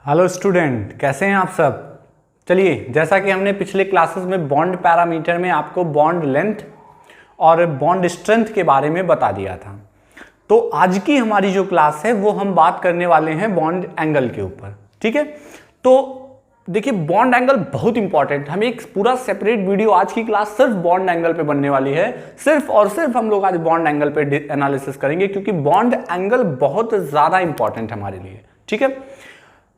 Hello student, कैसे हैं आप सब। चलिए, जैसा कि हमने पिछले क्लासेस में बॉन्ड पैरामीटर में आपको बॉन्ड लेंथ और बॉन्ड स्ट्रेंथ के बारे में बता दिया था, तो आज की हमारी जो क्लास है वो हम बात करने वाले हैं बॉन्ड एंगल के ऊपर। ठीक है, तो देखिए बॉन्ड एंगल बहुत इंपॉर्टेंट, हमें एक पूरा सेपरेट वीडियो आज की क्लास सिर्फ बॉन्ड एंगल पे बनने वाली है। सिर्फ और सिर्फ हम लोग आज बॉन्ड एंगल पे एनालिसिस करेंगे, क्योंकि बॉन्ड एंगल बहुत ज्यादा इंपॉर्टेंट है हमारे लिए। ठीक है,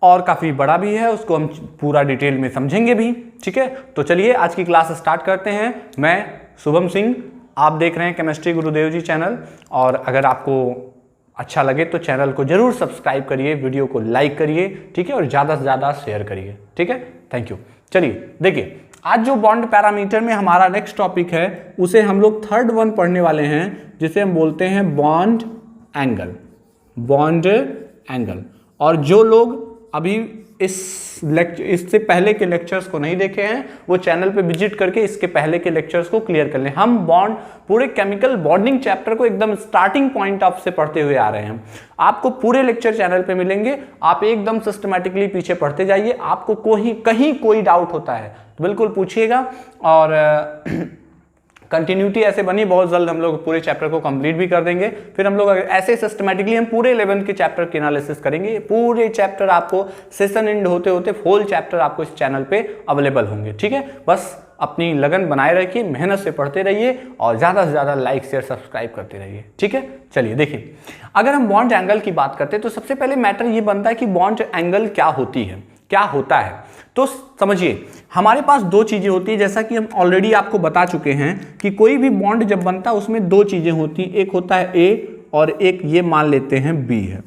और काफी बड़ा भी है, उसको हम पूरा डिटेल में समझेंगे भी। ठीक है, तो चलिए आज की क्लास स्टार्ट करते हैं। मैं शुभम सिंह, आप देख रहे हैं केमिस्ट्री गुरुदेव जी चैनल, और अगर आपको अच्छा लगे तो चैनल को जरूर सब्सक्राइब करिए, वीडियो को लाइक करिए, ठीक है, और ज्यादा से ज्यादा शेयर करिए। ठीक है, थैंक यू। चलिए देखिए, आज जो बॉन्ड पैरामीटर में हमारा नेक्स्ट टॉपिक है उसे हम लोग थर्ड वन पढ़ने वाले हैं, जिसे हम बोलते हैं बॉन्ड एंगल। बॉन्ड एंगल, और जो लोग अभी इससे पहले के लेक्चर्स को नहीं देखे हैं वो चैनल पे विजिट करके इसके पहले के लेक्चर्स को क्लियर कर लें। हम बॉन्ड पूरे केमिकल बॉन्डिंग चैप्टर को एकदम स्टार्टिंग पॉइंट ऑफ से पढ़ते हुए आ रहे हैं। आपको पूरे लेक्चर चैनल पे मिलेंगे, आप एकदम सिस्टमैटिकली पीछे पढ़ते जाइए। आपको कहीं कोई डाउट होता है तो बिल्कुल पूछिएगा, और कंटिन्यूटी ऐसे बनी, बहुत जल्द हम लोग पूरे चैप्टर को कंप्लीट भी कर देंगे। फिर हम लोग ऐसे सिस्टमैटिकली हम पूरे 11th के चैप्टर की एनालिसिस करेंगे। पूरे चैप्टर आपको सेशन एंड होते होते होल चैप्टर आपको इस चैनल पे अवेलेबल होंगे। ठीक है, बस अपनी लगन बनाए रखिए, मेहनत से पढ़ते रहिए, और ज्यादा से ज्यादा लाइक शेयर सब्सक्राइब करते रहिए। ठीक है, चलिए देखिए, अगर हम बॉन्ड एंगल की बात करते हैं तो सबसे पहले मैटर ये बनता है कि बॉन्ड एंगल क्या होती है, क्या होता है। तो समझिए, हमारे पास दो चीजें होती है, जैसा कि हम ऑलरेडी आपको बता चुके हैं कि कोई भी बॉन्ड जब बनता है उसमें दो चीजें होती हैं, एक होता है ए और एक ये मान लेते हैं बी है।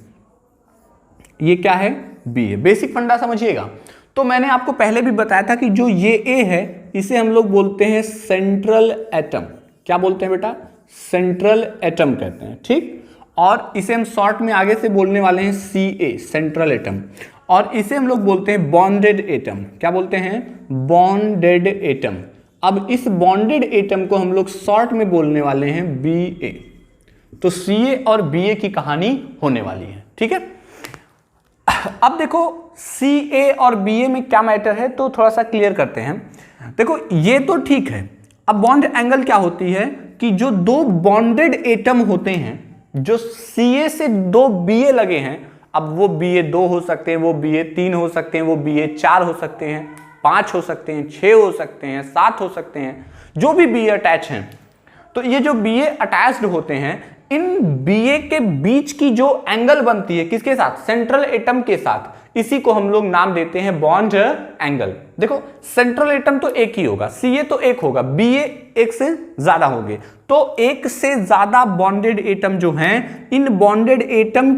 ये क्या है? बी है। बेसिक फंडा समझिएगा। तो मैंने आपको पहले भी बताया था कि जो ये ए है इसे हम लोग बोलते हैं सेंट्रल एटम। क्या बोलते हैं बेटा? सेंट्रल एटम कहते हैं। ठीक, और इसे हम शॉर्ट में आगे से बोलने वाले हैं सी ए, सेंट्रल एटम। और इसे हम लोग बोलते हैं बॉन्डेड एटम। क्या बोलते हैं? Bonded atom. अब इस बॉन्डेड एटम को हम लोग शॉर्ट में बोलने वाले हैं बी ए। तो सी ए और बी ए की कहानी होने वाली है। ठीक है, अब देखो सी ए और बी ए में क्या मैटर है तो थोड़ा सा क्लियर करते हैं। देखो ये तो ठीक है, अब बॉन्ड एंगल क्या होती है कि जो दो बॉन्डेड एटम होते हैं, जो सी ए से दो बी ए लगे हैं, अब वो बी ए 2 हो सकते हैं, वो बी ए 3 हो सकते हैं, वो बी ए 4 हो सकते हैं, 5 हो सकते हैं, 6 हो सकते हैं, 7 हो सकते हैं, जो भी बी ए अटैच हैं। तो ये जो बी ए अटैच्ड होते हैं, इन बी ए के बीच की जो एंगल बनती है किसके साथ? सेंट्रल एटम के साथ। इसी को हम लोग नाम देते हैं बॉन्ड एंगल। देखो सेंट्रल एटम तो एक ही होगा, सी ए तो एक होगा, बी ए एक से ज्यादा होंगे। तो एक से ज्यादा बॉन्डेड एटम जो हैं, इन बॉन्डेड एटम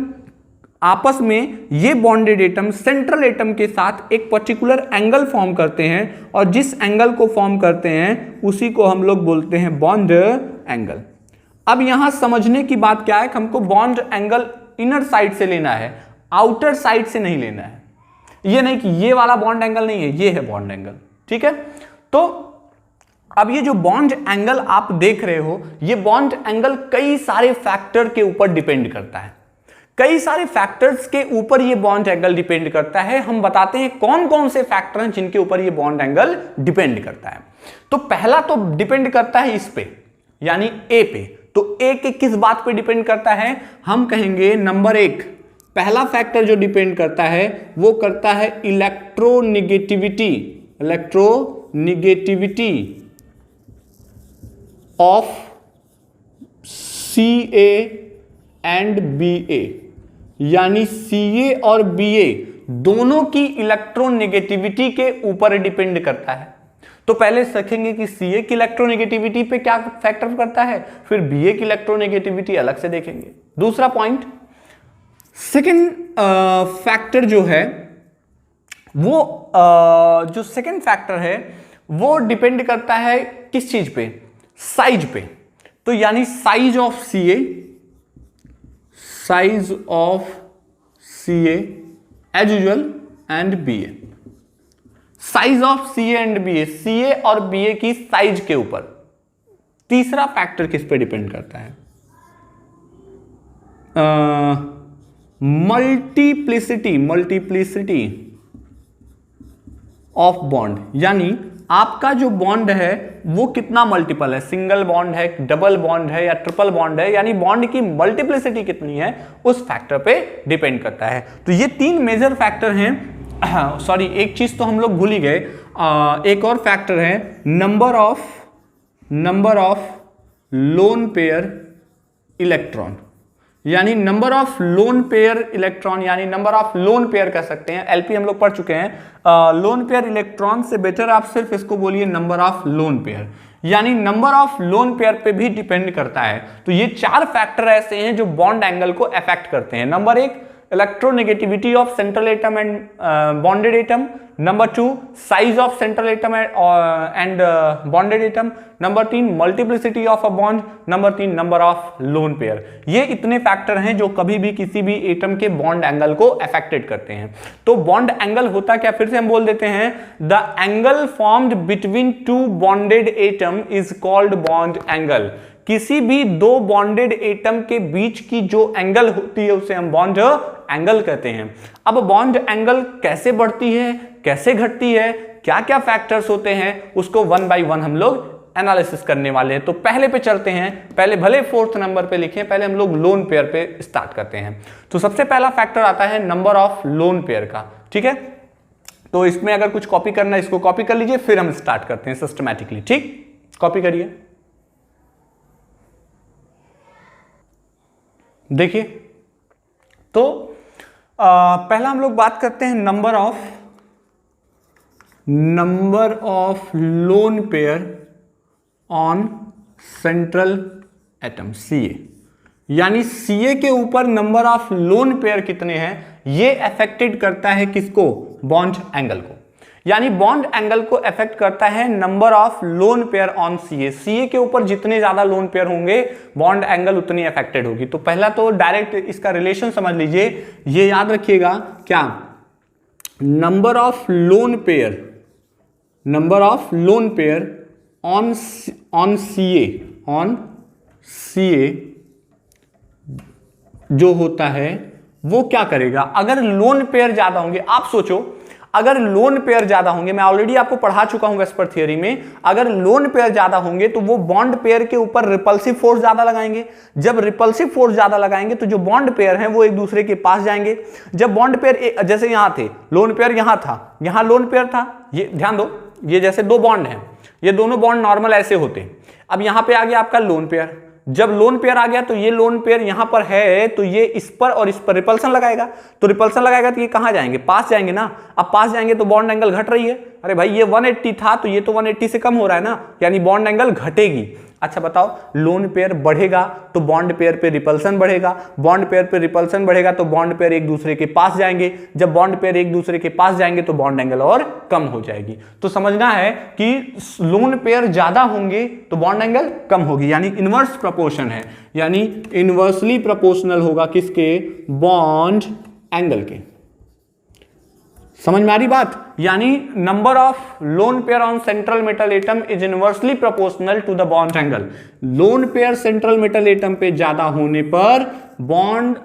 आपस में, ये बॉन्डेड एटम सेंट्रल एटम के साथ एक पर्टिकुलर एंगल फॉर्म करते हैं, और जिस एंगल को फॉर्म करते हैं उसी को हम लोग बोलते हैं बॉन्ड एंगल। अब यहां समझने की बात क्या है कि हमको बॉन्ड एंगल इनर साइड से लेना है, आउटर साइड से नहीं लेना है। ये नहीं कि ये वाला बॉन्ड एंगल नहीं है, ये है बॉन्ड एंगल। ठीक है, तो अब ये जो बॉन्ड एंगल आप देख रहे हो, ये बॉन्ड एंगल कई सारे फैक्टर के ऊपर डिपेंड करता है। कई सारे फैक्टर्स के ऊपर ये बॉन्ड एंगल डिपेंड करता है। हम बताते हैं कौन कौन से फैक्टर हैं जिनके ऊपर ये बॉन्ड एंगल डिपेंड करता है। तो पहला तो डिपेंड करता है इस पे, यानी ए पे। तो ए के किस बात पे डिपेंड करता है? हम कहेंगे नंबर 1, पहला फैक्टर जो डिपेंड करता है वो करता है electronegativity. Electronegativity of C A and B A, यानी सी ए और बी ए दोनों की इलेक्ट्रोनेगेटिविटी के ऊपर डिपेंड करता है। तो पहले सीखेंगे कि सी ए की इलेक्ट्रोनेगेटिविटी पे क्या फैक्टर करता है, फिर बी ए की इलेक्ट्रोनेगेटिविटी अलग से देखेंगे। दूसरा पॉइंट, सेकंड फैक्टर जो है वो जो सेकंड फैक्टर है वो डिपेंड करता है किस चीज पे? साइज पे। तो यानी size of C A, size of C A as usual and B A. Size of C A and B A, C A और बी ए की साइज के ऊपर। तीसरा फैक्टर किस पे डिपेंड करता है? मल्टीप्लिसिटी ऑफ बॉन्ड, यानी आपका जो बॉन्ड है वो कितना मल्टीपल है, सिंगल बॉन्ड है, डबल बॉन्ड है या ट्रिपल बॉन्ड है, यानी बॉन्ड की मल्टीप्लिसिटी कितनी है उस फैक्टर पे डिपेंड करता है। तो ये 3 मेजर फैक्टर हैं। सॉरी, एक चीज तो हम लोग भूल ही गए, एक और फैक्टर है number of lone pair electron, यानी number of lone pair electron, यानी नंबर ऑफ लोन पेयर कह सकते हैं, एलपी हम लोग पढ़ चुके हैं। लोन पेयर इलेक्ट्रॉन से बेटर आप सिर्फ इसको बोलिए नंबर ऑफ लोन पेयर, यानी नंबर ऑफ लोन पेयर पे भी डिपेंड करता है। तो ये 4 फैक्टर ऐसे हैं जो बॉन्ड एंगल को अफेक्ट करते हैं। Number 1 electronegativity of central atom and bonded atom, number 2 size of central atom and bonded atom, number 3 multiplicity of a bond, number 3 number of lone pair. ये इतने फैक्टर हैं जो कभी भी किसी भी एटम के बॉन्ड एंगल को अफेक्टेड करते हैं। तो बॉन्ड एंगल होता क्या, फिर से हम बोल देते हैं, the angle formed between 2 bonded atom is called bond angle. किसी भी 2 बॉन्डेड एटम के बीच की जो एंगल होती है उसे हम बॉन्ड एंगल कहते हैं। अब बॉन्ड एंगल कैसे बढ़ती है, कैसे घटती है, क्या क्या फैक्टर्स होते हैं, उसको 1 बाय 1 हम लोग एनालिसिस करने वाले हैं। तो पहले पे चलते हैं, पहले भले 4th नंबर पे लिखें, पहले हम लोग लोन पेयर पे स्टार्ट करते हैं। तो सबसे पहला फैक्टर आता है नंबर ऑफ लोन पेयर का, ठीक है। तो इसमें अगर कुछ कॉपी करना है इसको कॉपी कर लीजिए, फिर हम स्टार्ट करते हैं सिस्टमैटिकली, ठीक, कॉपी करिए। देखिए, तो पहला हम लोग बात करते हैं number of lone pair on central atom Ca, यानी Ca के ऊपर नंबर ऑफ लोन पेयर कितने हैं ये अफेक्टेड करता है किसको, बॉन्ड एंगल को। यानी बॉन्ड एंगल को अफेक्ट करता है number of lone pair on Ca के ऊपर जितने ज्यादा लोन पेयर होंगे बॉन्ड एंगल उतनी अफेक्टेड होगी। तो पहला तो डायरेक्ट इसका रिलेशन समझ लीजिए, ये याद रखिएगा क्या, number of lone pair on Ca जो होता है वो क्या करेगा, अगर लोन पेयर ज्यादा होंगे, आप सोचो अगर लोन पेयर ज्यादा होंगे, मैं ऑलरेडी आपको पढ़ा चुका हूं एज पर थ्योरी में, अगर लोन पेयर ज्यादा होंगे तो वो बॉन्ड पेयर के ऊपर रिपल्सिव फोर्स ज्यादा लगाएंगे। जब रिपल्सिव फोर्स ज्यादा लगाएंगे तो जो बॉन्ड पेयर हैं वो एक दूसरे के पास जाएंगे। जब बॉन्ड पेयर जैसे यहां थे, लोन पेयर यहां था, यहां लोन पेयर था, ये ध्यान दो, ये जैसे 2 बॉन्ड हैं, ये दोनों बॉन्ड नॉर्मल ऐसे होते हैं। अब यहां पे आ गया आपका लोन पेयर, जब लोन पेयर आ गया तो ये लोन पेयर यहां पर है, तो ये इस पर और इस पर रिपल्सन लगाएगा, तो रिपल्सन लगाएगा तो ये कहां जाएंगे, पास जाएंगे ना। अब पास जाएंगे तो बॉन्ड एंगल घट रही है, अरे भाई ये 180 था तो ये तो 180 से कम हो रहा है ना, यानी बॉन्ड एंगल घटेगी। अच्छा बताओ, लोन पेयर बढ़ेगा तो बॉन्ड पेयर पे रिपल्सन बढ़ेगा, बॉन्ड पेयर पे रिपल्सन बढ़ेगा तो बॉन्ड पेयर एक दूसरे के पास जाएंगे, जब बॉन्ड पेयर एक दूसरे के पास जाएंगे तो बॉन्ड एंगल और कम हो जाएगी। तो समझना है कि लोन पेयर ज्यादा होंगे तो बॉन्ड एंगल कम होगी, यानी इनवर्स प्रोपोर्शन है, यानी इनवर्सली प्रोपोर्शनल होगा किसके, बॉन्ड एंगल के। समझ में आ रही बात, यानी number of lone pair on central metal atom is inversely proportional to the bond angle. Lone pair central metal atom पे ज्यादा होने पर बॉन्ड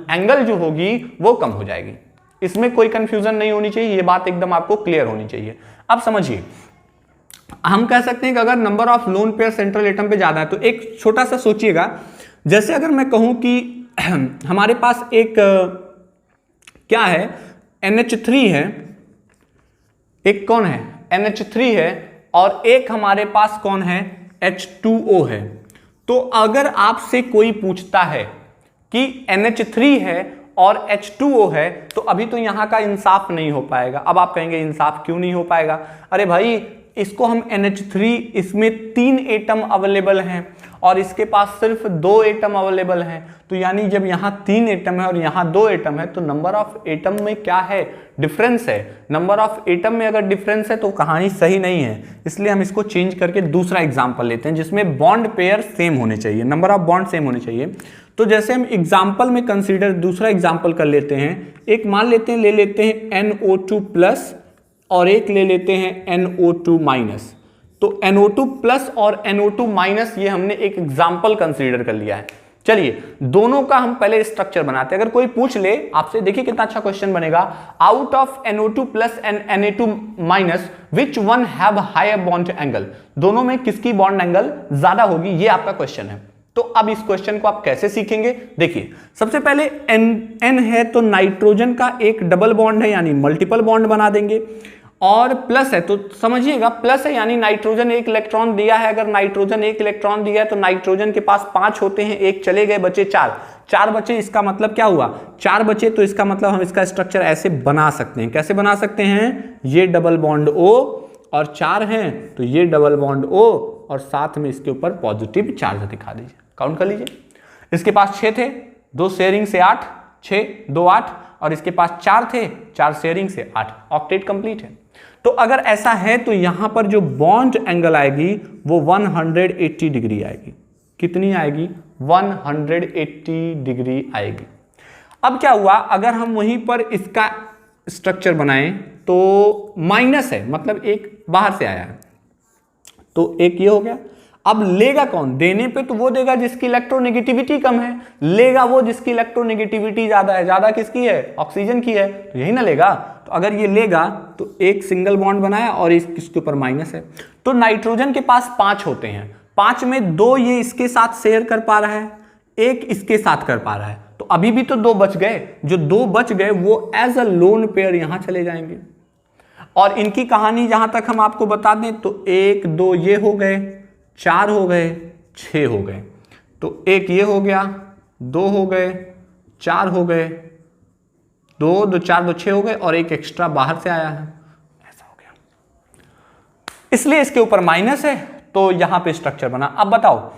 एंगल जो होगी वो कम हो जाएगी। इसमें कोई कंफ्यूजन नहीं होनी चाहिए, ये बात एकदम आपको क्लियर होनी चाहिए। अब समझिए, हम कह सकते हैं कि अगर number of lone pair central atom पे ज्यादा है तो एक छोटा सा सोचिएगा, जैसे अगर मैं कहूं कि हमारे पास एक क्या है, NH3 है, एक कौन है, NH3 है, और एक हमारे पास कौन है, H2O है। तो अगर आपसे कोई पूछता है कि NH3 है और H2O है तो अभी तो यहां का इंसाफ नहीं हो पाएगा। अब आप कहेंगे इंसाफ क्यों नहीं हो पाएगा, अरे भाई इसको हम NH3, इसमें 3 एटम अवेलेबल हैं और इसके पास सिर्फ 2 एटम अवेलेबल हैं, तो यानी जब यहाँ 3 एटम है और यहाँ 2 एटम है तो नंबर ऑफ एटम में क्या है, डिफरेंस है। नंबर ऑफ एटम में अगर डिफरेंस है तो कहानी सही नहीं है, इसलिए हम इसको चेंज करके दूसरा एग्जाम्पल लेते हैं जिसमें बॉन्ड पेयर सेम होने चाहिए, नंबर ऑफ बॉन्ड सेम होने चाहिए। तो जैसे हम एग्जाम्पल में कंसीडर दूसरा एग्जाम्पल कर लेते हैं, एक मान लेते हैं, ले लेते हैं NO2 प्लस और एक ले लेते हैं NO2 माइनस। तो NO2 प्लस और NO2 माइनस ये हमने एक एग्जाम्पल कंसीडर कर लिया है। चलिए दोनों का हम पहले स्ट्रक्चर बनाते हैं। अगर कोई पूछ ले आपसे, देखिए कितना अच्छा क्वेश्चन बनेगा, out of NO2 plus and Na2 minus which one have higher bond angle, दोनों में किसकी बॉन्ड एंगल ज्यादा होगी, ये आपका क्वेश्चन है। तो अब इस क्वेश्चन को आप कैसे सीखेंगे, देखिए सबसे पहले N है तो नाइट्रोजन का एक डबल बॉन्ड है यानी मल्टीपल बॉन्ड बना देंगे, और प्लस है तो समझिएगा प्लस है यानी नाइट्रोजन एक इलेक्ट्रॉन दिया है, अगर नाइट्रोजन एक इलेक्ट्रॉन दिया है तो नाइट्रोजन के पास 5 होते हैं, एक चले गए बचे 4 बचे, इसका मतलब क्या हुआ 4 बचे, तो इसका मतलब हम इसका स्ट्रक्चर ऐसे बना सकते हैं। कैसे बना सकते हैं, ये डबल बॉन्ड O और 4 हैं तो ये डबल बॉन्ड O और साथ में इसके ऊपर पॉजिटिव चार्ज दिखा दीजिए, काउंट कर लीजिए। इसके पास 6 थे, 2 शेयरिंग से 8, 6 2 8, और इसके पास 4 थे, 4 शेयरिंग से 8, ऑक्टेट कंप्लीट है। तो अगर ऐसा है तो यहां पर जो बॉन्ड एंगल आएगी वो 180 डिग्री आएगी। कितनी आएगी, 180 डिग्री आएगी। अब क्या हुआ, अगर हम वहीं पर इसका स्ट्रक्चर बनाएं तो माइनस है, मतलब एक बाहर से आया है, तो एक ये हो गया। अब लेगा कौन, देने पे तो वो देगा जिसकी इलेक्ट्रोनेगेटिविटी कम है, लेगा वो जिसकी इलेक्ट्रोनेगेटिविटी ज्यादा है। ज्यादा किसकी है, ऑक्सीजन की है, तो यही ना लेगा। तो अगर ये लेगा तो एक सिंगल बॉन्ड बनाया और इसके ऊपर माइनस है। तो नाइट्रोजन के पास 5 होते हैं, 5 में 2 ये इसके साथ शेयर कर पा रहा है, एक इसके साथ कर पा रहा है, तो अभी भी तो 2 बच गए। जो 2 बच गए वो एज अ लोन पेयर यहां चले जाएंगे। और इनकी कहानी जहां तक हम आपको बता दें तो 1 2 ये हो गए, 4 हो गए, 6 हो गए, तो एक ये हो गया, 2 हो गए, 4 हो गए, 2 2 4 2 6 हो गए, और एक एक्स्ट्रा बाहर से आया है, ऐसा हो गया। इसलिए इसके ऊपर माइनस है तो यहां पे स्ट्रक्चर बना। अब बताओ,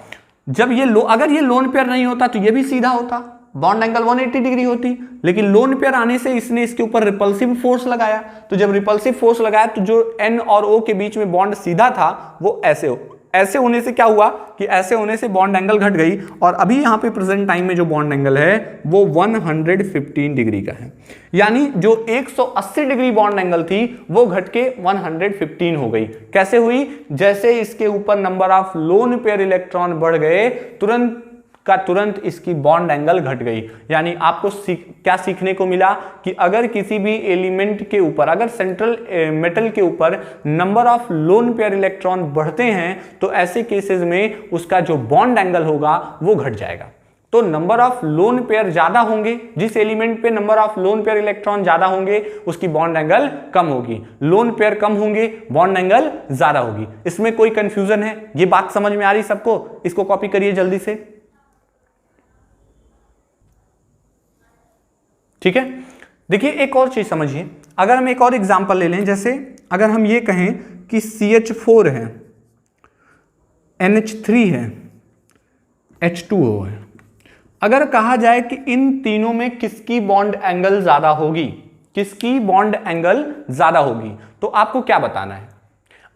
जब ये अगर ये लोन पेयर नहीं होता तो ये भी सीधा होता, बॉन्ड एंगल 180 डिग्री होती, लेकिन लोन पेयर आने से इसने इसके ऊपर रिपल्सिव फोर्स लगाया। तो जब रिपल्सिव फोर्स लगाया तो जो N और O के बीच में बॉन्ड सीधा था वो ऐसे होने से क्या हुआ कि ऐसे होने से बॉन्ड एंगल घट गई, और अभी यहां पे प्रेजेंट टाइम में जो बॉन्ड एंगल है वो 115 डिग्री का है। यानी जो 180 डिग्री बॉन्ड एंगल थी वो घट के 115 हो गई। कैसे हुई, जैसे इसके ऊपर number of lone pair electron बढ़ गए तुरंत इसकी बॉन्ड एंगल घट गई। यानी आपको क्या सीखने को मिला कि अगर किसी भी एलिमेंट के ऊपर, अगर सेंट्रल मेटल के ऊपर number of lone pair electron बढ़ते हैं तो ऐसे केसेस में उसका जो बॉन्ड एंगल होगा वो घट जाएगा। तो नंबर ऑफ लोन पेयर ज्यादा होंगे, जिस एलिमेंट पे number of lone pair electron ज्यादा होंगे उसकी बॉन्ड एंगल कम होगी, लोन पेयर कम होंगे बॉन्ड एंगल ज्यादा होगी। इसमें कोई कंफ्यूजन है, ये बात समझ में आ रही सबको? इसको कॉपी करिए जल्दी से, ठीक है। देखिए एक और चीज समझिए, अगर हम एक और एग्जांपल ले लें, जैसे अगर हम ये कहें कि CH4 है, NH3 है, H2O है, अगर कहा जाए कि इन तीनों में किसकी बॉन्ड एंगल ज्यादा होगी, किसकी बॉन्ड एंगल ज्यादा होगी, तो आपको क्या बताना है?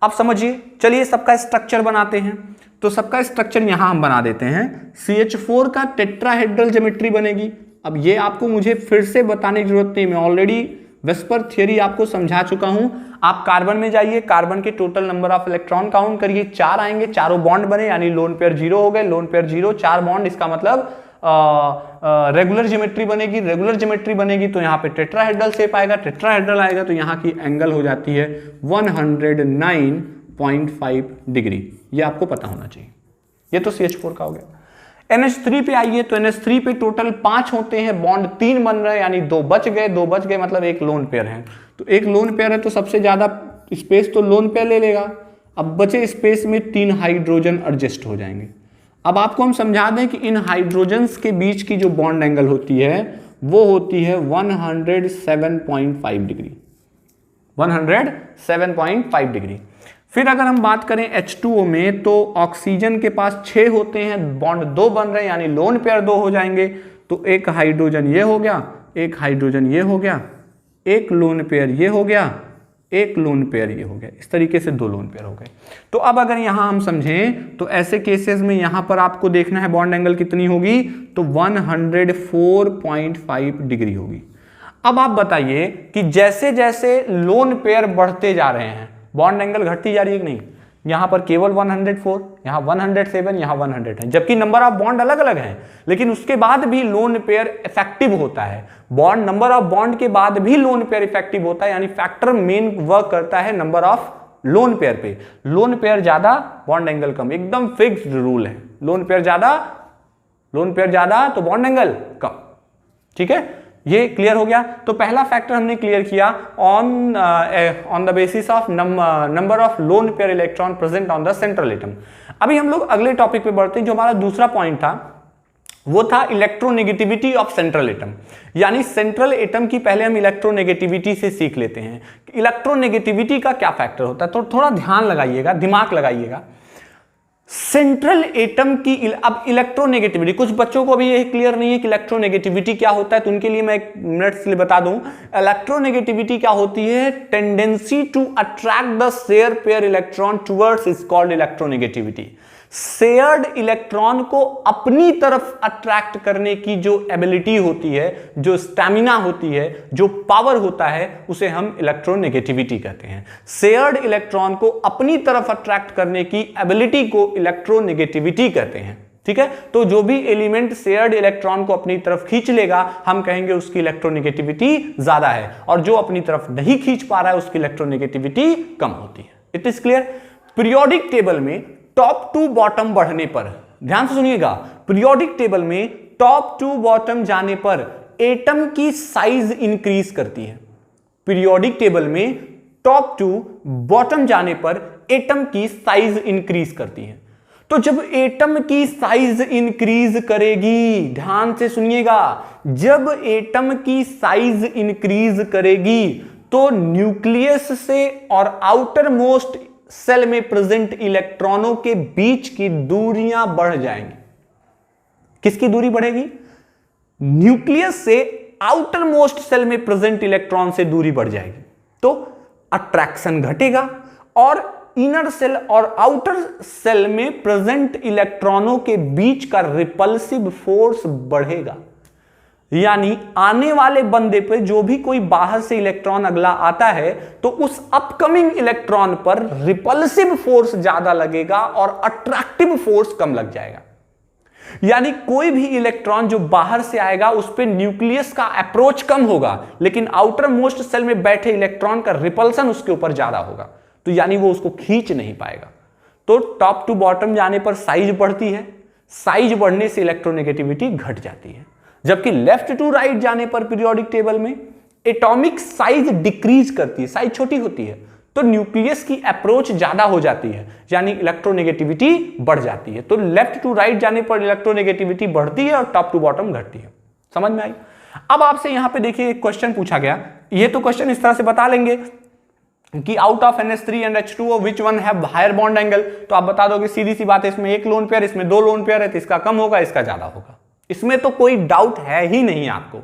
आप समझिए, चलिए सबका स्ट्रक्चर बनाते हैं। तो सबका स्ट्रक्चर यहां हम बना देते हैं। CH4 का टेट्राहेड्रल ज्योमेट्री बनेगी। अब ये आपको मुझे फिर से बताने की जरूरत नहीं, मैं ऑलरेडी वेस्पर थ्योरी आपको समझा चुका हूं। आप कार्बन में जाइए, कार्बन के total number of electron count करिए, 4 आएंगे, चारों बॉन्ड बने, यानी लोन पेयर 0 हो गए, लोन पेयर 0, 4 बॉन्ड, इसका मतलब रेगुलर ज्योमेट्री बनेगी। रेगुलर ज्योमेट्री बनेगी तो यहाँ पे टेट्राहेड्रल शेप आएगा, टेट्राहेड्रल आएगा तो यहाँ की एंगल हो जाती है 109.5 डिग्री। ये आपको पता होना चाहिए। ये तो CH4 का हो गया। NH3 पे आइए तो NH3 पे टोटल 5 होते हैं, बॉन्ड 3 बन रहे हैं, यानी 2 बच गए मतलब एक लोन पेयर है। तो एक लोन पेयर है तो सबसे ज्यादा स्पेस तो लोन पेयर ले लेगा। अब बचे स्पेस में 3 हाइड्रोजन एडजस्ट हो जाएंगे। अब आपको हम समझा दें कि इन हाइड्रोजन्स के बीच की जो बॉन्ड एंगल होती है वो होती है 107.5 डिग्री, 107.5 डिग्री। फिर अगर हम बात करें H2O में तो ऑक्सीजन के पास 6 होते हैं, बॉन्ड 2 बन रहे हैं, यानी लोन पेयर 2 हो जाएंगे। तो एक हाइड्रोजन ये हो गया, एक हाइड्रोजन ये हो गया, एक लोन पेयर ये हो गया, एक लोन पेयर ये हो गया। इस तरीके से 2 लोन पेयर हो गए। तो अब अगर यहां हम समझें तो ऐसे केसेस में यहां पर आपको देखना है बॉन्ड एंगल कितनी होगी, तो 104.5 डिग्री होगी। अब आप बताइए कि जैसे जैसे लोन पेयर बढ़ते जा रहे हैं बॉन्ड एंगल घटती जा रही है कि नहीं? यहाँ पर केवल 104, यहाँ 107, यहाँ 100 है, जबकि नंबर ऑफ बॉन्ड अलग अलग हैं, लेकिन उसके बाद भी लोन पेयर इफेक्टिव होता है। बॉन्ड नंबर ऑफ बॉन्ड के बाद भी लोन पेयर इफेक्टिव होता है, यानी फैक्टर मेन वर्क करता है नंबर ऑफ लोन पेयर पे। लोन पेयर ज्यादा, बॉन्ड एंगल कम, एकदम फिक्स्ड रूल है। लोन पेयर ज्यादा तो बॉन्ड एंगल कम। ठीक है, ये क्लियर हो गया। तो पहला फैक्टर हमने क्लियर किया on the basis of number of lone pair electron present on the central atom. अभी हम लोग अगले टॉपिक पे बढ़ते हैं। जो हमारा दूसरा पॉइंट था वो था इलेक्ट्रोनेगेटिविटी ऑफ सेंट्रल एटम, यानी सेंट्रल एटम की पहले हम इलेक्ट्रोनेगेटिविटी से सीख लेते हैं। इलेक्ट्रोनेगेटिविटी का क्या फैक्टर होता है, तो थोड़ा ध्यान लगाइएगा, दिमाग लगाइएगा। सेंट्रल एटम की अब इलेक्ट्रोनेगेटिविटी, कुछ बच्चों को भी ये क्लियर नहीं है कि इलेक्ट्रोनेगेटिविटी क्या होता है, तो उनके लिए मैं एक मिनट के लिए बता दूं। इलेक्ट्रोनेगेटिविटी क्या होती है? Tendency to attract the share pair electron towards is called electronegativity. Shared electron को अपनी तरफ अट्रैक्ट करने की जो एबिलिटी होती है, जो स्टैमिना होती है, जो पावर होता है, उसे हम इलेक्ट्रोनेगेटिविटी कहते हैं। शेयर्ड इलेक्ट्रॉन को अपनी तरफ अट्रैक्ट करने की एबिलिटी को इलेक्ट्रोनेगेटिविटी कहते हैं। ठीक है, तो जो भी एलिमेंट शेयर्ड इलेक्ट्रॉन को अपनी तरफ खींच लेगा, हम कहेंगे उसकी इलेक्ट्रोनेगेटिविटी ज्यादा है, और जो अपनी तरफ नहीं खींच पा रहा है उसकी इलेक्ट्रोनेगेटिविटी कम होती है। It is clear. Periodic table में टॉप टू बॉटम बढ़ने पर, ध्यान से सुनिएगा, पीरियोडिक टेबल में टॉप टू बॉटम जाने पर एटम की साइज इंक्रीज करती है। पीरियोडिक टेबल में टॉप टू बॉटम जाने पर एटम की साइज इंक्रीज करती है। तो जब एटम की साइज इंक्रीज करेगी, ध्यान से सुनिएगा, जब एटम की साइज इंक्रीज करेगी तो न्यूक्लियस से और आउटर मोस्ट सेल में प्रेजेंट इलेक्ट्रॉनों के बीच की दूरियां बढ़ जाएंगी। किसकी दूरी बढ़ेगी? न्यूक्लियस से आउटर मोस्ट सेल में प्रेजेंट इलेक्ट्रॉन से दूरी बढ़ जाएगी, तो अट्रैक्शन घटेगा और इनर सेल और आउटर सेल में प्रेजेंट इलेक्ट्रॉनों के बीच का रिपल्सिव फोर्स बढ़ेगा। यानी आने वाले बंदे पे जो भी कोई बाहर से इलेक्ट्रॉन अगला आता है तो उस अपकमिंग इलेक्ट्रॉन पर रिपल्सिव फोर्स ज्यादा लगेगा और अट्रैक्टिव फोर्स कम लग जाएगा। यानी कोई भी इलेक्ट्रॉन जो बाहर से आएगा उस पे न्यूक्लियस का अप्रोच कम होगा, लेकिन आउटर मोस्ट सेल में बैठे इलेक्ट्रॉन का रिपल्सन उसके ऊपर ज्यादा होगा, तो यानी वो उसको खींच नहीं पाएगा। तो टॉप टू बॉटम जाने पर साइज बढ़ती है, साइज बढ़ने से इलेक्ट्रोनेगेटिविटी घट जाती है। जबकि लेफ्ट टू राइट जाने पर पीरियोडिक टेबल में एटॉमिक साइज डिक्रीज करती है, साइज छोटी होती है, तो न्यूक्लियस की अप्रोच ज्यादा हो जाती है, यानी इलेक्ट्रोनेगेटिविटी बढ़ जाती है। तो लेफ्ट टू राइट जाने पर इलेक्ट्रोनेगेटिविटी बढ़ती है और टॉप टू बॉटम घटती है। समझ में आई? अब आपसे यहां पे देखिए एक क्वेश्चन पूछा गया, ये तो क्वेश्चन इस तरह से बता लेंगे कि out of NH3 and H2O which one have higher bond angle, तो आप बता दोगे सीधी सी बात है, इसमें एक लोन पेयर, इसमें दो लोन पेयर है, तो इसका कम होगा, इसका ज्यादा होगा। इसमें तो कोई डाउट है ही नहीं आपको।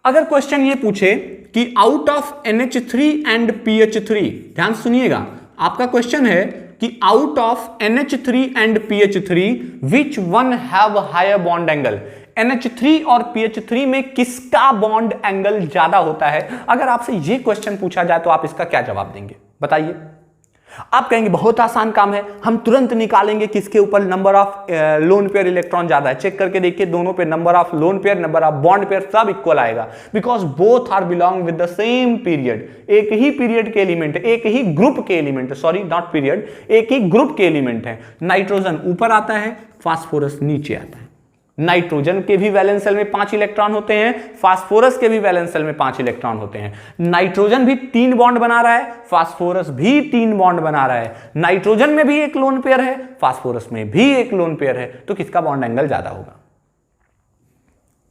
अगर क्वेश्चन ये पूछे कि out of NH3 and PH3, ध्यान सुनिएगा, आपका क्वेश्चन है कि out of NH3 and PH3 which one have higher bond angle, NH3 और PH3 में किसका बॉन्ड एंगल ज्यादा होता है। अगर आपसे ये क्वेश्चन पूछा जाए तो आप इसका क्या जवाब देंगे, बताइए। आप कहेंगे बहुत आसान काम है, हम तुरंत निकालेंगे किसके ऊपर number of lone pair electron ज्यादा है। चेक करके देखिए, दोनों पे number of lone pair, number of bond pair सब इक्वल आएगा, because both are belong with the same period. एक ही पीरियड के एलिमेंट, एक ही ग्रुप के एलिमेंट, सॉरी नॉट पीरियड, एक ही ग्रुप के एलिमेंट है। नाइट्रोजन ऊपर आता है, फास्फोरस नीचे आता है। नाइट्रोजन के भी वैलेंस सेल में 5 इलेक्ट्रॉन होते हैं, फास्फोरस के भी वैलेंस सेल में 5 इलेक्ट्रॉन होते हैं। नाइट्रोजन भी 3 बॉन्ड बना रहा है, फास्फोरस भी 3 बॉन्ड बना रहा है। नाइट्रोजन में भी एक लोन पेयर है, फास्फोरस में भी एक लोन पेयर है, तो किसका बॉन्ड एंगल ज्यादा होगा?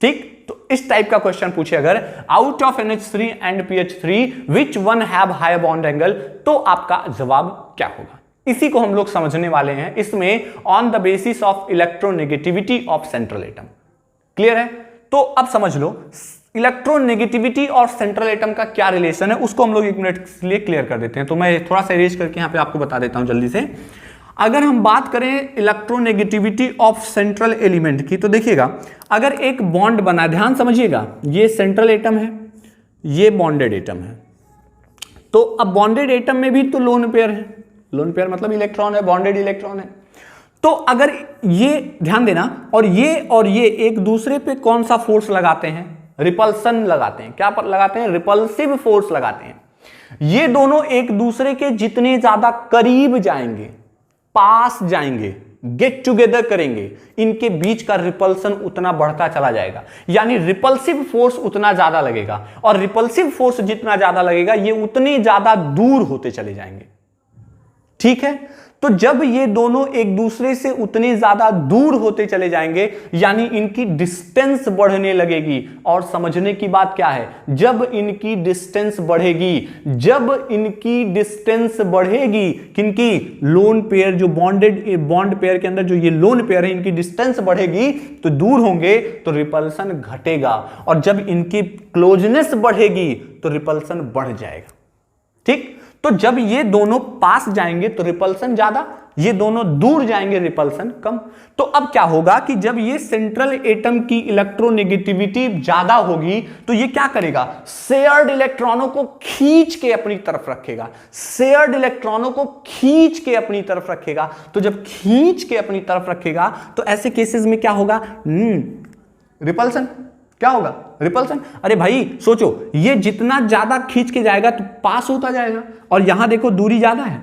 ठीक, तो इस टाइप का क्वेश्चन पूछे अगर out of NH3 and PH3 which one have higher bond angle, तो आपका जवाब क्या होगा? इसी को हम लोग समझने वाले हैं इसमें on the basis of electronegativity of central atom. Clear है? तो अब समझ लो इलेक्ट्रोनेगेटिविटी और सेंट्रल एटम का क्या रिलेशन है, उसको हम लोग एक मिनट के लिए क्लियर कर देते हैं। तो मैं थोड़ा सा इरेज करके यहां पे आपको बता देता हूं जल्दी से। अगर हम बात करें इलेक्ट्रोनेगेटिविटी ऑफ सेंट्रल एलिमेंट की, तो देखिएगा अगर एक बॉन्ड बना, ध्यान समझिएगा, ये सेंट्रल एटम है, ये बॉन्डेड एटम है, तो अब बॉन्डेड एटम में भी तो लोन पेयर है, लोन पेयर मतलब इलेक्ट्रॉन है, बॉन्डेड इलेक्ट्रॉन है। तो अगर ये ध्यान देना, और ये एक दूसरे पे कौन सा फोर्स लगाते हैं? रिपल्सन लगाते हैं। क्या पर लगाते हैं? रिपल्सिव फोर्स लगाते हैं। ये दोनों एक दूसरे के जितने ज्यादा करीब जाएंगे, पास जाएंगे, गेट टुगेदर करेंगे, इनके बीच का रिपल्सन उतना बढ़ता चला जाएगा, यानी रिपल्सिव फोर्स उतना ज्यादा लगेगा, और रिपल्सिव फोर्स जितना ज्यादा लगेगा ये उतने ज्यादा दूर होते चले जाएंगे। ठीक है, तो जब ये दोनों एक दूसरे से उतने ज्यादा दूर होते चले जाएंगे, यानी इनकी डिस्टेंस बढ़ने लगेगी। और समझने की बात क्या है, जब इनकी डिस्टेंस बढ़ेगी, जब इनकी डिस्टेंस बढ़ेगी, किनकी? लोन पेयर, जो बॉन्ड पेयर के अंदर जो ये लोन पेयर है, इनकी डिस्टेंस बढ़ेगी तो दूर होंगे तो रिपल्सन घटेगा, और जब इनकी क्लोजनेस बढ़ेगी तो रिपल्सन बढ़ जाएगा। ठीक, तो जब ये दोनों पास जाएंगे तो रिपल्सन ज्यादा, ये दोनों दूर जाएंगे रिपल्सन कम। तो अब क्या होगा कि जब ये सेंट्रल एटम की इलेक्ट्रोनेगेटिविटी ज्यादा होगी तो ये क्या करेगा? शेयर्ड इलेक्ट्रॉनों को खींच के अपनी तरफ रखेगा, शेयर्ड इलेक्ट्रॉनों को खींच के अपनी तरफ रखेगा। तो जब खींच के अपनी तरफ रखेगा तो ऐसे केसेस में क्या होगा? रिपल्सन। क्या होगा? रिपल्सन। अरे भाई सोचो, ये जितना ज्यादा खींच के जाएगा तो पास होता जाएगा, और यहां देखो दूरी ज्यादा है।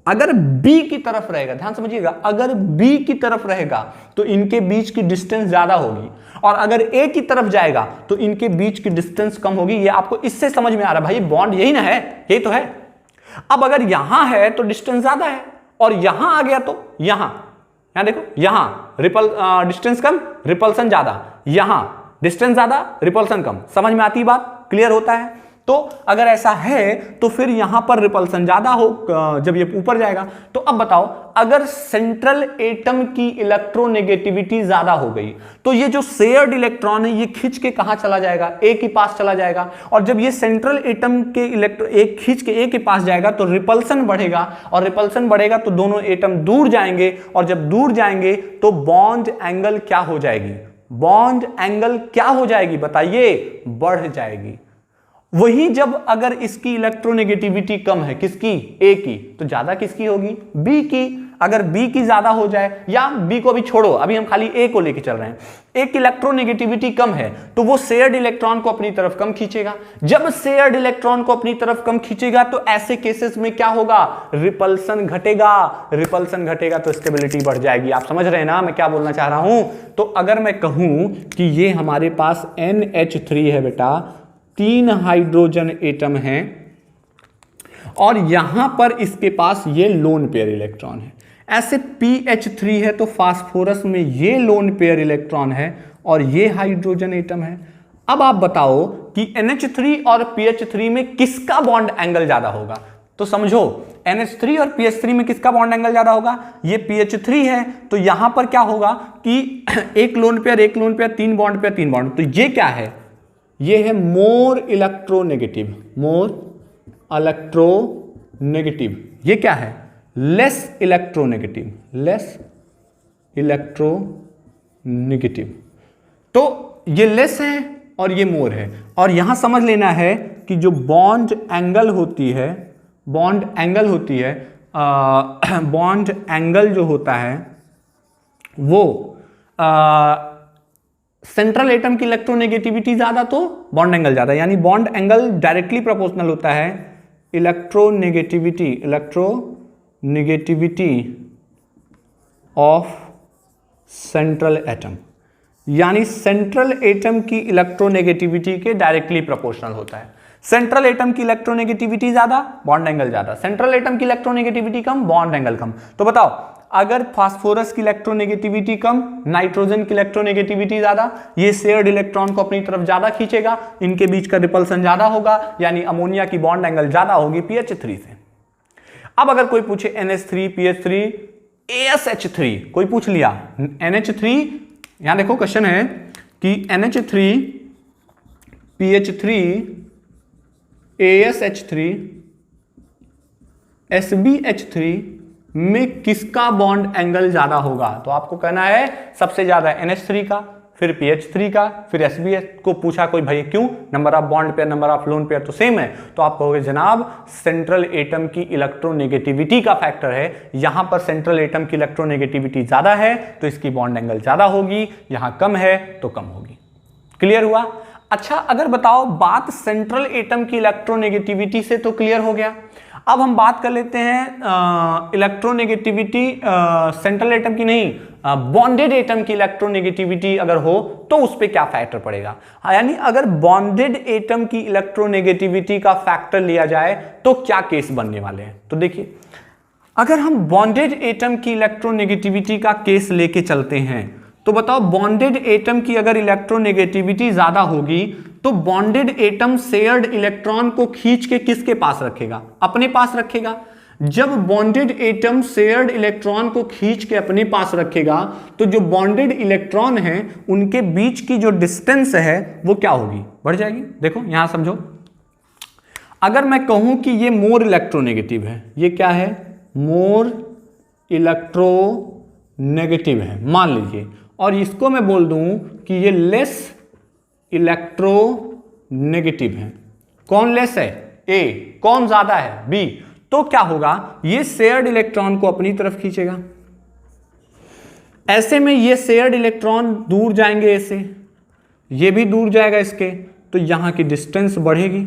अगर B की तरफ रहेगा, ध्यान समझिएगा, अगर B की तरफ रहेगा तो इनके बीच की डिस्टेंस ज्यादा होगी, और अगर A की तरफ जाएगा तो इनके बीच की डिस्टेंस कम होगी। ये आपको इससे समझ में आ रहा है भाई, बॉन्ड यही ना है, यही तो है। अब अगर यहां है तो डिस्टेंस ज्यादा है, और यहां आ गया तो यहां देखो, यहां डिस्टेंस कम, रिपल्सन ज्यादा, यहां डिस्टेंस ज्यादा, रिपल्सन कम। समझ में आती बात? क्लियर होता है? तो अगर ऐसा है तो फिर यहां पर रिपल्सन ज्यादा हो जब ये ऊपर जाएगा। तो अब बताओ, अगर सेंट्रल एटम की इलेक्ट्रोनेगेटिविटी ज्यादा हो गई तो ये जो शेयर्ड इलेक्ट्रॉन है ये खींच के कहां चला जाएगा? ए के पास चला जाएगा, और जब ये सेंट्रल एटम के एक खींच के ए के पास जाएगा तो रिपल्सन बढ़ेगा, और रिपल्सन बढ़ेगा तो दोनों एटम दूर जाएंगे, और जब दूर जाएंगे तो बॉन्ड एंगल क्या हो जाएगी? बॉन्ड एंगल क्या हो जाएगी बताइए? बढ़ जाएगी। वही जब अगर इसकी इलेक्ट्रोनेगेटिविटी कम है, किसकी? ए की, तो ज्यादा किसकी होगी? बी की। अगर बी की ज्यादा हो जाए, या बी को भी छोड़ो, अभी हम खाली ए को लेके चल रहे हैं, ए की इलेक्ट्रोनेगेटिविटी कम है तो वो शेयर्ड इलेक्ट्रॉन को अपनी तरफ कम खींचेगा। जब शेयर्ड इलेक्ट्रॉन को अपनी तरफ कम खींचेगा तो ऐसे केसेस में क्या होगा? रिपल्सन घटेगा। रिपल्सन घटेगा तो स्टेबिलिटी बढ़ जाएगी। आप समझ रहे हैं ना मैं क्या बोलना चाह रहा हूं? तो अगर मैं कहूं कि ये हमारे पास NH3 है बेटा, 3 हाइड्रोजन एटम हैं, और यहां पर इसके पास ये लोन पेयर इलेक्ट्रॉन है। ऐसे PH3 है तो फास्फोरस में ये लोन पेयर इलेक्ट्रॉन है और ये हाइड्रोजन एटम है। अब आप बताओ कि NH3 और PH3 में किसका बॉन्ड एंगल ज्यादा होगा? तो समझो, NH3 और PH3 में किसका बॉन्ड एंगल ज्यादा होगा? ये PH3 है तो यहां पर क्या होगा कि एक lone pair, 3 bond pair, 3 bond. तो ये क्या है? ये है मोर इलेक्ट्रोनेगेटिव, मोर इलेक्ट्रोनेगेटिव। ये क्या है? Less electronegative, less electronegative. तो ये लेस है और ये मोर है, और यहां समझ लेना है कि जो बॉन्ड एंगल होती है, बॉन्ड एंगल जो होता है वो सेंट्रल एटम की इलेक्ट्रोनेगेटिविटी ज्यादा तो बॉन्ड एंगल ज्यादा, यानी बॉन्ड एंगल डायरेक्टली प्रोपोर्शनल होता है इलेक्ट्रोनेगेटिविटी ऑफ सेंट्रल एटम, यानी सेंट्रल एटम की इलेक्ट्रोनेगेटिविटी के डायरेक्टली प्रोपोर्शनल होता है। सेंट्रल एटम की इलेक्ट्रोनेगेटिविटी ज्यादा, बॉन्ड एंगल ज्यादा, सेंट्रल एटम की इलेक्ट्रोनेगेटिविटी कम, बॉन्ड एंगल कम। तो बताओ, अगर फास्फोरस की इलेक्ट्रोनेगेटिविटी कम, नाइट्रोजन की इलेक्ट्रोनेगेटिविटी ज्यादा, ये शेयर्ड इलेक्ट्रॉन को अपनी तरफ ज्यादा खींचेगा, इनके बीच का रिपल्सन ज्यादा होगा, यानी अमोनिया की बॉन्ड एंगल ज्यादा होगी PH3 से। अब अगर कोई पूछे NH3, PH3, ASH3, कोई पूछ लिया NH3, यहां देखो क्वेश्चन है कि NH3, PH3, ASH3, SbH3 में किसका बॉन्ड एंगल ज्यादा होगा? तो आपको कहना है सबसे ज्यादा NH3 का, फिर pH3 का, फिर SB को पूछा कोई भाई क्यों, number of bond pair, number of lone pair तो सेम है, तो आप कहोगे जनाब सेंट्रल एटम की इलेक्ट्रोनेगेटिविटी का फैक्टर है, यहां पर सेंट्रल एटम की इलेक्ट्रोनेगेटिविटी ज्यादा है तो इसकी बॉन्ड एंगल ज्यादा होगी, यहां कम है तो कम होगी। क्लियर हुआ? अच्छा, अगर बताओ बात सेंट्रल एटम की इलेक्ट्रोनेगेटिविटी से तो क्लियर हो गया, अब हम बात कर लेते हैं इलेक्ट्रोनेगेटिविटी सेंट्रल एटम की नहीं, बॉन्डेड एटम की इलेक्ट्रोनेगेटिविटी अगर हो तो उस पर क्या फैक्टर पड़ेगा। यानी अगर बॉन्डेड एटम की इलेक्ट्रोनेगेटिविटी का फैक्टर लिया जाए तो क्या केस बनने वाले हैं। तो देखिए, अगर हम बॉन्डेड एटम की इलेक्ट्रोनेगेटिविटी का केस लेके चलते हैं तो बताओ बॉन्डेड एटम की अगर इलेक्ट्रोनेगेटिविटी ज्यादा होगी तो बॉन्डेड एटम शेयर्ड इलेक्ट्रॉन को खींच के किसके पास रखेगा, अपने पास रखेगा। जब बॉन्डेड एटम शेयर्ड इलेक्ट्रॉन को खींच के अपने पास रखेगा तो जो बॉन्डेड इलेक्ट्रॉन है उनके बीच की जो डिस्टेंस है वो क्या होगी, बढ़ जाएगी। देखो यहां समझो, अगर मैं कहूं कि ये मोर इलेक्ट्रोनेगेटिव है, ये क्या है, मोर इलेक्ट्रोनेगेटिव है मान लीजिए, और इसको मैं बोल दूं कि ये लेस इलेक्ट्रोनेगेटिव है। कौन लेस है, ए, कौन ज्यादा है, बी। तो क्या होगा, ये शेयर्ड इलेक्ट्रॉन को अपनी तरफ खींचेगा, ऐसे में ये शेयर्ड इलेक्ट्रॉन दूर जाएंगे ऐसे, ये भी दूर जाएगा इसके, तो यहां की डिस्टेंस बढ़ेगी,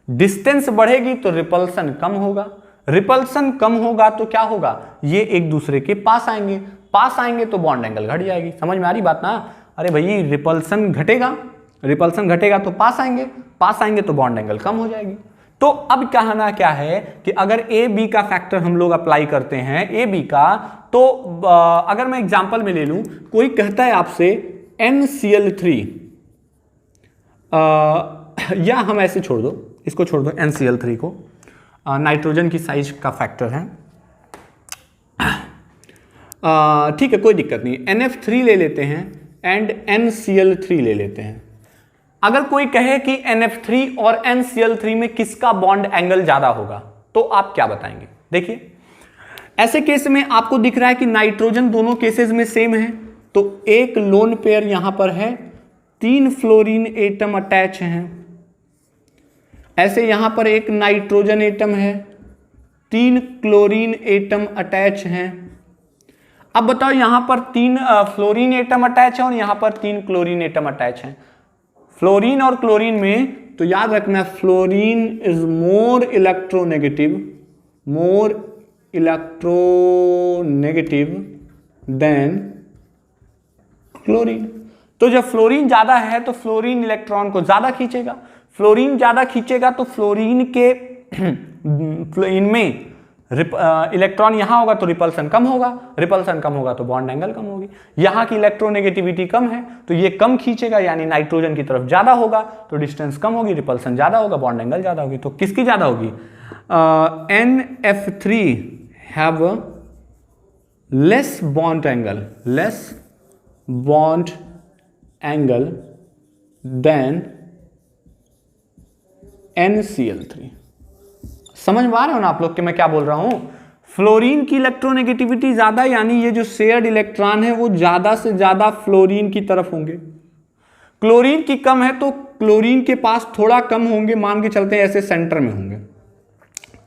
डिस्टेंस बढ़ेगी तो रिपल्सन कम होगा, रिपल्सन कम होगा तो क्या होगा, ये एक दूसरे के पास आएंगे, पास आएंगे तो बॉन्ड एंगल घट जाएगी। समझ में आ रही बात ना? अरे भाई रिपल्सन घटेगा, रिपल्सन घटेगा तो पास आएंगे, पास आएंगे तो बॉन्ड एंगल कम हो जाएगी। तो अब कहना क्या है कि अगर ए बी का फैक्टर हम लोग अप्लाई करते हैं, ए बी का, तो अगर मैं एग्जांपल में ले लूं, कोई कहता है आपसे NCl3, या हम ऐसे छोड़ दो, इसको छोड़ दो, NCl3 को, नाइट्रोजन की साइज का फैक्टर है, ठीक है कोई दिक्कत नहीं, NF3 ले लेते हैं एंड NCl3 ले लेते हैं। अगर कोई कहे कि NF3 और NCl3 में किसका बॉन्ड एंगल ज्यादा होगा तो आप क्या बताएंगे। देखिए ऐसे केस में आपको दिख रहा है कि नाइट्रोजन दोनों केसेस में सेम है, तो एक लोन पेयर यहां पर है, 3 फ्लोरीन एटम अटैच हैं, ऐसे यहां पर एक नाइट्रोजन एटम है, 3 क्लोरीन एटम अटैच हैं। अब बताओ यहां पर 3 फ्लोरीन एटम अटैच है और यहां पर 3 क्लोरीन एटम अटैच हैं। फ्लोरीन और क्लोरीन में तो याद रखना fluorine is more electronegative, more electronegative than chlorine. तो जब फ्लोरीन ज्यादा है तो फ्लोरीन इलेक्ट्रॉन को ज्यादा खींचेगा, फ्लोरीन ज्यादा खींचेगा तो फ्लोरीन के इनमें इलेक्ट्रॉन यहां होगा तो रिपल्सन कम होगा, रिपल्सन कम होगा तो बॉन्ड एंगल कम होगी। यहां की इलेक्ट्रोनेगेटिविटी कम है तो ये कम खींचेगा, यानी नाइट्रोजन की तरफ ज्यादा होगा तो डिस्टेंस कम होगी, रिपल्सन ज्यादा होगा, बॉन्ड एंगल ज्यादा होगी। तो किसकी ज्यादा होगी, NF3 have less bond angle, less bond angle than NCl3। समझ में आ रहे हो ना आप लोग कि मैं क्या बोल रहा हूं। फ्लोरीन की इलेक्ट्रोनेगेटिविटी ज्यादा, यानी ये जो शेयर्ड इलेक्ट्रॉन है वो ज्यादा से ज्यादा फ्लोरीन की तरफ होंगे। क्लोरीन की कम है तो क्लोरीन के पास थोड़ा कम होंगे, मान के चलते हैं ऐसे सेंटर में होंगे।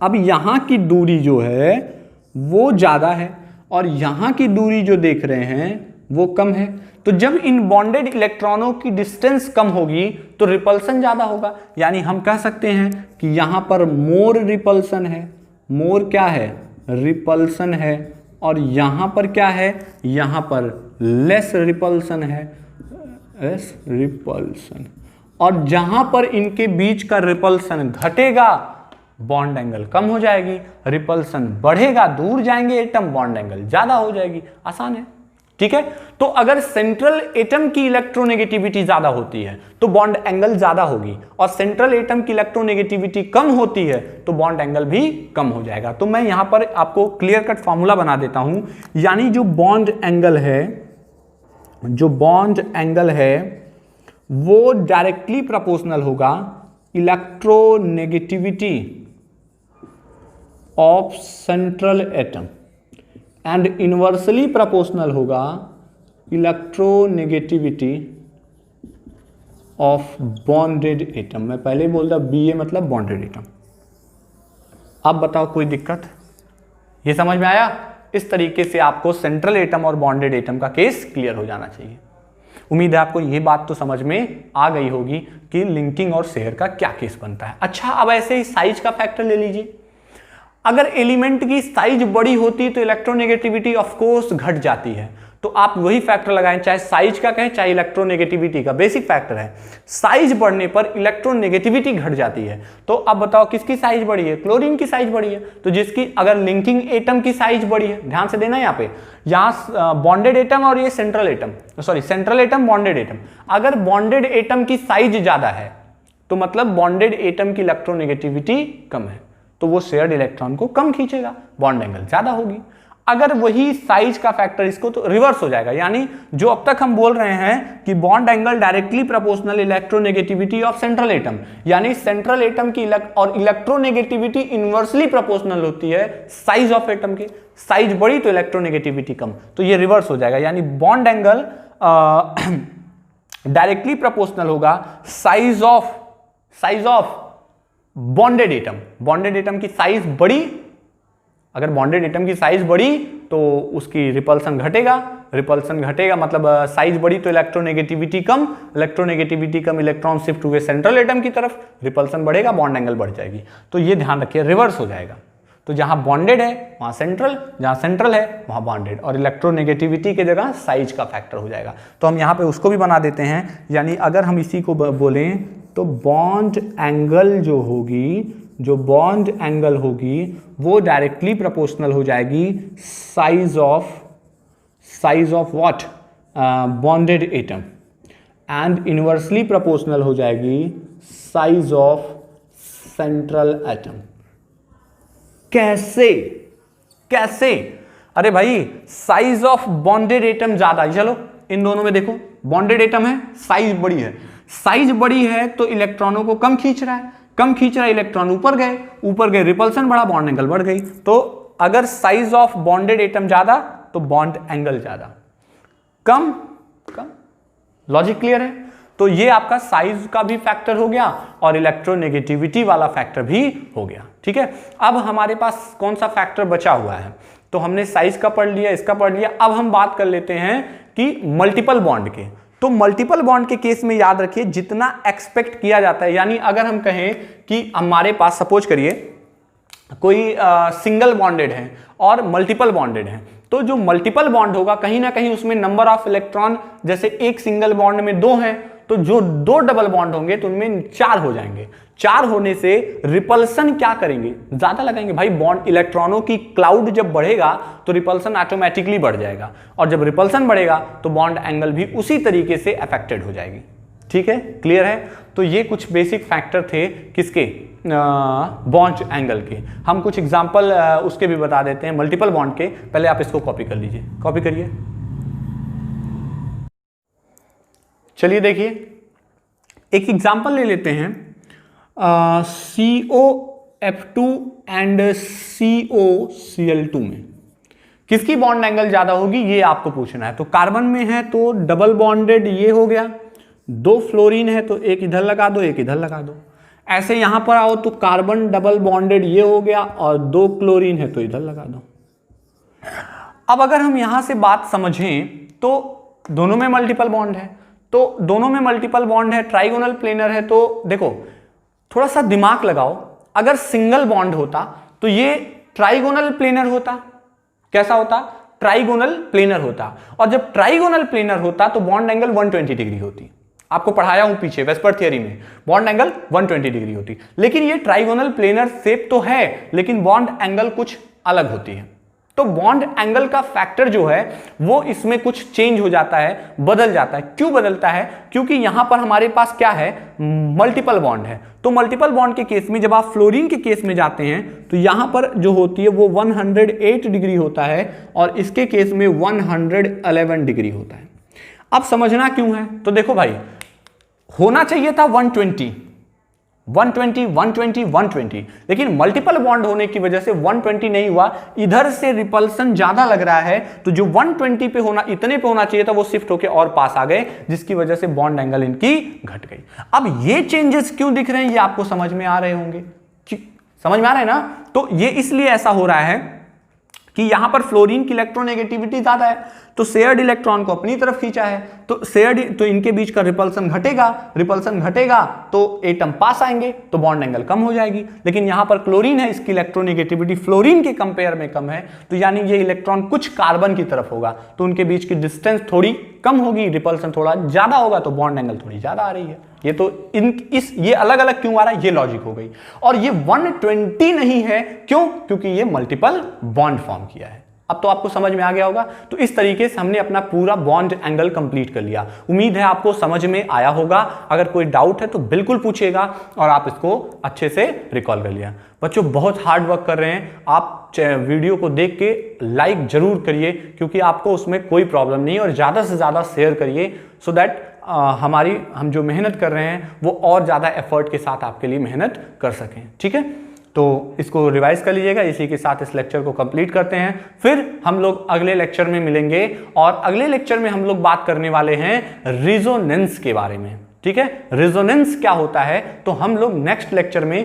अब यहां की दूरी जो है वो ज्यादा है और यहां की दूरी जो देख रहे हैं वो कम है, तो जब इन बॉन्डेड इलेक्ट्रॉनों की डिस्टेंस कम होगी तो रिपल्सन ज्यादा होगा, यानी हम कह सकते हैं कि यहां पर मोर रिपल्सन है, मोर क्या है, रिपल्सन है, और यहां पर क्या है, यहां पर लेस रिपल्सन है, लेस रिपल्सन। और जहां पर इनके बीच का रिपल्सन घटेगा बॉन्ड एंगल कम हो जाएगी, रिपल्सन बढ़ेगा, दूर जाएंगे एटम, बॉन्ड एंगल ज्यादा हो जाएगी। आसान है, ठीक है। तो अगर सेंट्रल एटम की इलेक्ट्रोनेगेटिविटी ज्यादा होती है तो बॉन्ड एंगल ज्यादा होगी, और सेंट्रल एटम की इलेक्ट्रोनेगेटिविटी कम होती है तो बॉन्ड एंगल भी कम हो जाएगा। तो मैं यहां पर आपको क्लियर कट फॉर्मूला बना देता हूं, यानी जो बॉन्ड एंगल है, जो बॉन्ड एंगल है वो डायरेक्टली प्रोपोर्शनल होगा electronegativity of central atom and inversely proportional होगा इलेक्ट्रोनेगेटिविटी ऑफ बॉन्डेड एटम। मैं पहले ही बोल रहा Ba मतलब बॉन्डेड एटम। अब बताओ कोई दिक्कत? ये समझ में आया? इस तरीके से आपको सेंट्रल एटम और बॉन्डेड एटम का केस क्लियर हो जाना चाहिए। उम्मीद है आपको ये बात तो समझ में आ गई होगी कि लिंकिंग और शेयर का क्या केस बनता है। अच्छा, अब ऐसे ही साइज का फैक्टर ले लीजिए। अगर एलिमेंट की साइज बड़ी होती तो इलेक्ट्रोनेगेटिविटी ऑफ कोर्स घट जाती है। तो आप वही फैक्टर लगाएं, चाहे साइज का कहें चाहे इलेक्ट्रोनेगेटिविटी का, बेसिक फैक्टर है। साइज बढ़ने पर इलेक्ट्रोनेगेटिविटी घट जाती है। तो अब बताओ किसकी साइज बड़ी है? क्लोरीन की साइज बड़ी है। तो जिसकी अगर लिंकिंग एटम की साइज बड़ी है, ध्यान से देना यहाँ पे, यहाँ बॉन्डेड एटम और ये central atom, sorry central atom bonded atom, अगर बॉन्डेड एटम की साइज ज्यादा है तो मतलब बॉन्डेड एटम की इलेक्ट्रोनेगेटिविटी कम है, तो वो शेयर्ड इलेक्ट्रॉन को कम खींचेगा, बॉन्ड एंगल ज्यादा होगी। अगर वही साइज का फैक्टर इसको तो रिवर्स हो जाएगा, यानी जो अब तक हम बोल रहे हैं कि bond angle directly proportional electronegativity of central atom, यानी सेंट्रल एटम की और इलेक्ट्रोनेगेटिविटी इनवर्सली प्रोपोर्शनल होती है साइज ऑफ एटम के। साइज बड़ी तो इलेक्ट्रोनेगेटिविटी कम, तो ये रिवर्स हो जाएगा, यानी बॉन्ड एंगल डायरेक्टली प्रोपोर्शनल होगा size of bonded atom. Bonded atom की साइज बड़ी, अगर बॉन्डेड एटम की साइज बड़ी तो उसकी रिपल्सन घटेगा, रिपल्सन घटेगा मतलब साइज बड़ी तो इलेक्ट्रोनेगेटिविटी कम, इलेक्ट्रोनेगेटिविटी कम, इलेक्ट्रॉन शिफ्ट हुए सेंट्रल एटम की तरफ, रिपल्सन बढ़ेगा, बॉन्ड एंगल बढ़ जाएगी। तो ये ध्यान रखिए, रिवर्स हो जाएगा। तो जहां बॉन्डेड है वहां सेंट्रल, जहां सेंट्रल है वहां बॉन्डेड, और इलेक्ट्रोनेगेटिविटी की जगह साइज का फैक्टर हो जाएगा। तो हम यहाँ पे उसको भी बना देते हैं, यानी अगर हम इसी को बोलें तो बॉन्ड एंगल जो होगी, जो बॉन्ड एंगल होगी वो डायरेक्टली प्रोपोर्शनल हो जाएगी size of what? Bonded atom, and inversely proportional हो जाएगी साइज ऑफ सेंट्रल एटम। कैसे? अरे भाई, साइज ऑफ बॉन्डेड एटम ज्यादा है। चलो इन दोनों में देखो, बॉन्डेड एटम है, साइज बड़ी है, साइज बड़ी है तो इलेक्ट्रॉनों को कम खींच रहा है, कम खींच रहा है, इलेक्ट्रॉन ऊपर गए, रिपल्सन बढ़ा, बॉन्ड एंगल बढ़ गई। तो अगर साइज ऑफ बॉन्डेड एटम ज्यादा तो बॉन्ड एंगल ज्यादा, कम। लॉजिक क्लियर है? तो ये आपका साइज का भी फैक्टर हो गया और इलेक्ट्रोनेगेटिविटी वाला फैक्टर भी हो गया। ठीक है, अब हमारे पास कौन सा फैक्टर बचा हुआ है? तो हमने साइज का पढ़ लिया, इसका पढ़ लिया। अब हम बात कर लेते हैं कि मल्टीपल बॉन्ड के। तो मल्टीपल बॉन्ड के केस में याद रखिए, जितना एक्सपेक्ट किया जाता है, यानी अगर हम कहें कि हमारे पास सपोज करिए कोई सिंगल बॉन्डेड है और मल्टीपल बॉन्डेड है, तो जो मल्टीपल बॉन्ड होगा कहीं ना कहीं उसमें नंबर ऑफ इलेक्ट्रॉन, जैसे एक सिंगल बॉन्ड में 2 हैं तो जो 2 डबल बॉन्ड होंगे तो उनमें 4 हो जाएंगे। 4 होने से रिपल्सन क्या करेंगे? ज्यादा लगाएंगे। भाई बॉन्ड इलेक्ट्रॉनों की क्लाउड जब बढ़ेगा तो रिपल्सन ऑटोमेटिकली बढ़ जाएगा, और जब रिपल्सन बढ़ेगा तो बॉन्ड एंगल भी उसी तरीके से अफेक्टेड हो जाएगी। ठीक है, क्लियर है? तो ये कुछ बेसिक फैक्टर थे किसके? बॉन्ड एंगल के। हम कुछ एग्जांपल उसके भी बता देते हैं मल्टीपल बॉन्ड के। पहले आप इसको कॉपी कर लीजिए, कॉपी करिए। चलिए देखिए, एक एग्जांपल ले लेते हैं COF2 एंड COCl2 में किसकी बॉन्ड एंगल ज्यादा होगी ये आपको पूछना है। तो कार्बन में है तो डबल बॉन्डेड ये हो गया, 2 फ्लोरीन है तो एक इधर लगा दो, एक इधर लगा दो। ऐसे यहां पर आओ तो कार्बन डबल बॉन्डेड ये हो गया और 2 क्लोरीन है तो इधर लगा दो। अब अगर हम यहां से बात समझें तो दोनों में मल्टीपल बॉन्ड है, तो दोनों में मल्टीपल बॉन्ड है, ट्राइगोनल प्लेनर है। तो देखो थोड़ा सा दिमाग लगाओ, अगर सिंगल बॉन्ड होता तो ये ट्राइगोनल प्लेनर होता। कैसा होता? ट्राइगोनल प्लेनर होता। और जब ट्राइगोनल प्लेनर होता तो बॉन्ड एंगल 120 डिग्री होती। आपको पढ़ाया हूं पीछे वेस्पर थियरी में, बॉन्ड एंगल 120 डिग्री होती। लेकिन ये ट्राइगोनल प्लेनर शेप तो है, लेकिन बॉन्ड एंगल कुछ अलग होती है। तो बॉन्ड एंगल का फैक्टर जो है वो इसमें कुछ चेंज हो जाता है, बदल जाता है। क्यों बदलता है? क्योंकि यहां पर हमारे पास क्या है? मल्टीपल बॉन्ड है। तो मल्टीपल बॉन्ड के केस में जब आप फ्लोरीन के केस में जाते हैं तो यहां पर जो होती है वो 108 डिग्री होता है और इसके केस में 111 डिग्री होता है। अब समझना क्यों है? तो देखो भाई, होना चाहिए था 120, 120, 120, 120, लेकिन मल्टीपल बॉन्ड होने की वजह से 120 नहीं हुआ, इधर से रिपल्सन ज्यादा लग रहा है, तो जो 120 पे होना, इतने पे होना चाहिए था, वो शिफ्ट होके और पास आ गए, जिसकी वजह से बॉन्ड एंगल इनकी घट गई। अब ये चेंजेस क्यों दिख रहे हैं, ये आपको समझ में आ रहे होंगे, समझ में आ रहा है ना? तो ये इसलिए ऐसा हो रहा है कि यहां पर फ्लोरीन की इलेक्ट्रोनेगेटिविटी ज्यादा है, तो शेयर्ड इलेक्ट्रॉन को अपनी तरफ खींचा है, तो शेयर्ड, तो इनके बीच का रिपल्सन घटेगा तो एटम पास आएंगे, तो बॉन्ड एंगल कम हो जाएगी। लेकिन यहां पर क्लोरीन है, इसकी इलेक्ट्रोनेगेटिविटी फ्लोरीन के कंपेयर में कम है, तो यानी ये इलेक्ट्रॉन कुछ कार्बन की तरफ होगा, तो उनके बीच की डिस्टेंस थोड़ी कम होगी, रिपल्सन थोड़ा ज्यादा होगा, तो बॉन्ड एंगल थोड़ी ज्यादा आ रही है। ये तो ये अलग अलग क्यों आ रहा है, ये लॉजिक हो गई। और ये 120 नहीं है, क्यों? क्योंकि ये मल्टीपल बॉन्ड फॉर्म किया है। अब तो आपको समझ में आ गया होगा। तो इस तरीके से हमने अपना पूरा बॉन्ड एंगल कंप्लीट कर लिया। उम्मीद है आपको समझ में आया होगा। अगर कोई डाउट है तो बिल्कुल पूछिएगा और आप इसको अच्छे से रिकॉल कर लिया। बच्चों बहुत हार्ड वर्क कर रहे हैं आप, वीडियो को देख के लाइक जरूर करिए, क्योंकि आपको उसमें कोई प्रॉब्लम नहीं है, और ज़्यादा से ज़्यादा शेयर करिए, सो दैट हम जो मेहनत कर रहे हैं वो और ज़्यादा एफर्ट के साथ आपके लिए मेहनत कर सकें। ठीक है, तो इसको रिवाइज कर लीजिएगा। इसी के साथ इस लेक्चर को कंप्लीट करते हैं, फिर हम लोग अगले लेक्चर में मिलेंगे, और अगले लेक्चर में हम लोग बात करने वाले हैं रिजोनेंस के बारे में। ठीक है, रिजोनेंस क्या होता है तो हम लोग नेक्स्ट लेक्चर में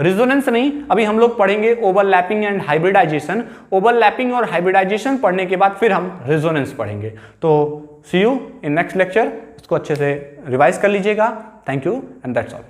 रिजोनेंस नहीं, अभी हम लोग पढ़ेंगे ओवरलैपिंग एंड हाइब्रिडाइजेशन। ओवरलैपिंग और हाइब्रिडाइजेशन पढ़ने के बाद फिर हम रिजोनेंस पढ़ेंगे। तो सी यू इन नेक्स्ट लेक्चर। इसको अच्छे से रिवाइज कर लीजिएगा। Thank you and that's all.